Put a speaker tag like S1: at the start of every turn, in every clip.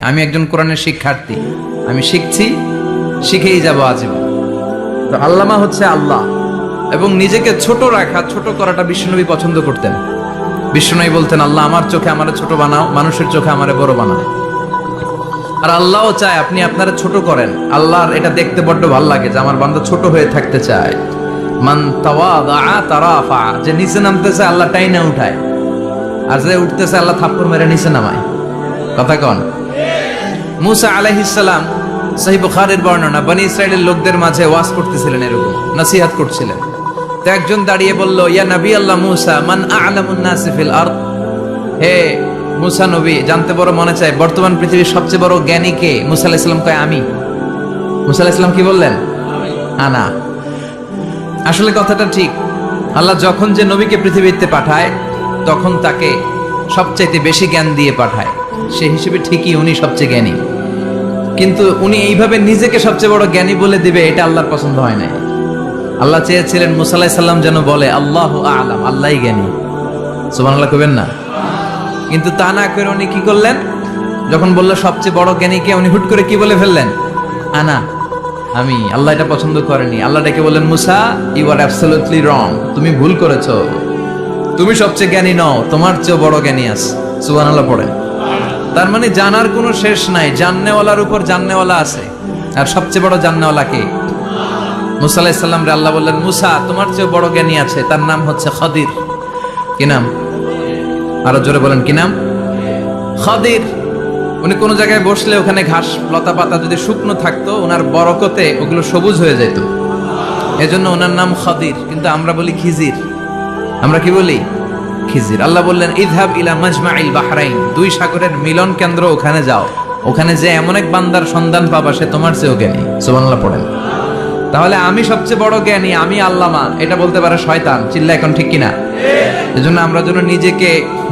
S1: আমি একজন কোরআনের শিক্ষার্থী, আমি শিখছি, শিখেই যাব আজীবন। তো আল্লামা হচ্ছে আল্লাহ। এবং নিজেকে ছোট রাখা, ছোট করাটা বিশ্বনবী পছন্দ করতেন। বিশ্বনবী বলতেন, আল্লাহ আমার চোখে আমারে ছোট বানাও, মানুষের চোখে আমারে বড় বানাও। আর আল্লাহও চায় আপনি আপনারা ছোট করেন। আল্লাহর এটা দেখতে বড্ড ভালো লাগে যে আমার বান্দা ছোট হয়ে থাকতে চায়। মান তাওয়াদা তারাফা, যে নিচে নামতেছে আল্লাহ টাইনা উঠায়, আর যে উঠতেছে আল্লাহ থাপ্পড় মেরে নিচে নামায়। কথা কন। মুসা আলাইহিস সালাম, সহিহ বুখারীর বর্ণনা, বনি ইসরাইলের লোকদের মাঝে ওয়াজ করতেছিলেন, এরকম নসিহত করছিলেন। তো একজন দাঁড়িয়ে বলল, ইয়া নবী আল্লাহ মুসা, মান আ'লামুন নাসি ফিল আরদ। হে মুসা নবী, জানতে বড় মনে চায় বর্তমান পৃথিবীর সবচেয়ে বড় জ্ঞানী কে? মুসা আলাইহিস সালাম কয় আমি। মুসা আলাইহিস সালাম কি বললেন? আনা। আসলে কথাটা ঠিক। আল্লাহ যখন যে নবীকে পৃথিবীতে পাঠায় তখন তাকে সবচাইতে বেশি জ্ঞান দিয়ে পাঠায়, সেই হিসেবে ঠিকই উনি সবচেয়ে জ্ঞানী। কিন্তু উনি এইভাবে নিজেকে সবচেয়ে বড় জ্ঞানী বলে দিবে, এটা আল্লাহর পছন্দ হয় নাই। আল্লাহ চেয়েছিলেন মুসা আলাইহিস সালাম যেন বলে আল্লাহু আ'লাম, আল্লাহই জ্ঞানী। সুবহানাল্লাহ কইবেন না? কিন্তু তা না করে উনি কি করলেন? যখন বলল সবচেয়ে বড় জ্ঞানী কে, উনি হুট করে কি বলে ফেললেন? আনা, আমি। আল্লাহ এটা পছন্দ করেনি। আল্লাহ ডেকে বললেন, মুসা ইউ আর অ্যাবসলিউটলি রং, তুমি ভুল করেছো, তুমি সবচেয়ে জ্ঞানী নও, তোমার চেয়ে বড় জ্ঞানী আছে। সুবহানাল্লাহ পড়েন। তার মানে জানার কোনো শেষ নাই, জাননেওয়ালার উপর জাননেওয়ালা আছে। আর সবচেয়ে বড় জাননেওয়ালা কে? মুসা আলাইহিস সালাম রে আল্লাহ বললেন, মুসা তোমার চেয়ে বড় জ্ঞানী আছে, তার নাম হচ্ছে খাদির। কি নাম? আরো জোরে বলেন, কি নাম? খাদির। উনি কোন জায়গায় বসলে ওখানে ঘাস লতা পাতা যদি শুকনো থাকতো, ওনার বরকতে ওগুলো সবুজ হয়ে যেত, এজন্য ওনার নাম খাদির। কিন্তু আমরা বলি খিজির। আমরা কি বলি? খিজির। আল্লাহ বললেন, ইযহাব ইলা মাজমাইল বাহরাইন, দুই সাগরের মিলন কেন্দ্র, ওখানে যাও। ওখানে যে এমন এক বান্দার সন্ধান পাবা সে তোমার চেয়েও জ্ঞানী। সুবহানাল্লাহ পড়েন। তাহলে আমি সবচেয়ে বড় জ্ঞানী, আমি আল্লামা, এটা বলতে পারে শয়তান। চিল্লা এখন ঠিক কিনা? এজন্য আমরা যেন নিজেকে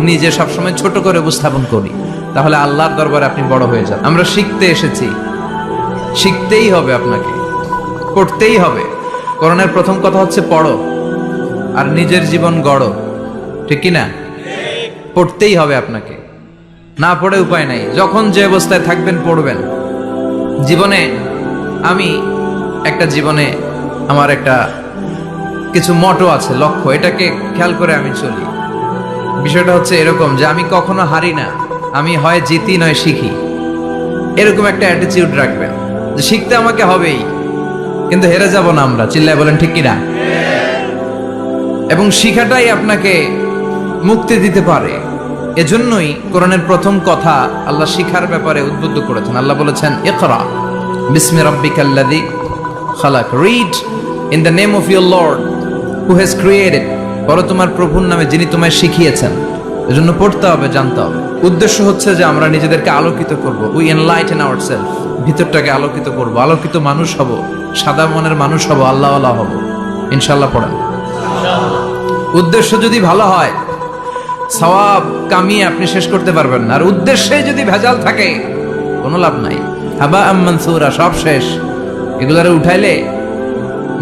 S1: নিজে সবসময় ছোট করে উপস্থাপন করি, তাহলে আল্লাহর দরবারে আপনি বড় হয়ে যান। আমরা শিখতে এসেছি, শিখতেই হবে, আপনাকে পড়তেই হবে। কোরআনের প্রথম কথা হচ্ছে পড়ো, আর নিজের জীবন গড়ো। ঠিক কিনা? পড়তেই হবে আপনাকে, না পড়ে উপায় নাই। যখন যে অবস্থায় থাকবেন পড়বেন। জীবনে আমার একটা কিছু মটো আছে, লক্ষ্য, এটাকে খেয়াল করে আমি চলি। বিষয়টা হচ্ছে এরকম যে আমি কখনো হারি না, আমি হয় জিতি নয় শিখি। এরকম একটা অ্যাটিটিউড রাখবেন যে শিখতে আমাকে হবেই, কিন্তু হেরে যাব না আমরা। চিল্লায় বলেন ঠিক কিনা? এবং শিখাটাই আপনাকে মুক্তি দিতে পারে। এজন্যই কোরআনের প্রথম কথা আল্লাহ শিখার ব্যাপারে উদ্বুদ্ধ করেছেন। আল্লাহ বলেছেন, ইকরা বিসমি রাব্বিকাল্লাযী খালাক, read in the name of your lord who has created, পড়ো তোমার প্রভুর নামে যিনি তোমায় শিখিয়েছেন। এজন্য পড়তে হবে, জানতে হবে। উদ্দেশ্য হচ্ছে যে আমরা নিজেদেরকে আলোকিত করব, উই এনলাইটেন আওয়ারসেলফ, ভিতরটাকে আলোকিত করব, আলোকিত মানুষ হব, সাদা মনের মানুষ হব, আল্লাহওয়ালা হব ইনশাআল্লাহ। পড়েন। উদ্দেশ্য যদি ভালো হয়, সওয়াব কামিয়ে আপনি শেষ করতে পারবেন না। আর উদ্দেশ্যে যদি ভেজাল থাকে, কোনো লাভ নাই। হাবা মানসুরা, সব শেষ। এগুলারে উঠাইলে,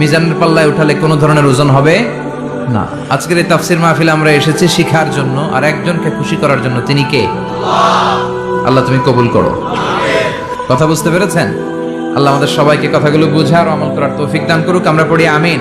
S1: মিজানের পাল্লায় উঠালে কোনো ধরনের ওজন হবে না। আজকের এই তাফসীর মাহফিলে আমরা এসেছি শিখার জন্য, আর একজনকে খুশি করার জন্য। তিনি কে? আল্লাহ তুমি কবুল করো। কথা বুঝতে পেরেছেন? আল্লাহ আমাদের সবাইকে কথাগুলো বুঝার ও আমল করার তৌফিক দান করুক। আমরা পড়ি আমিন।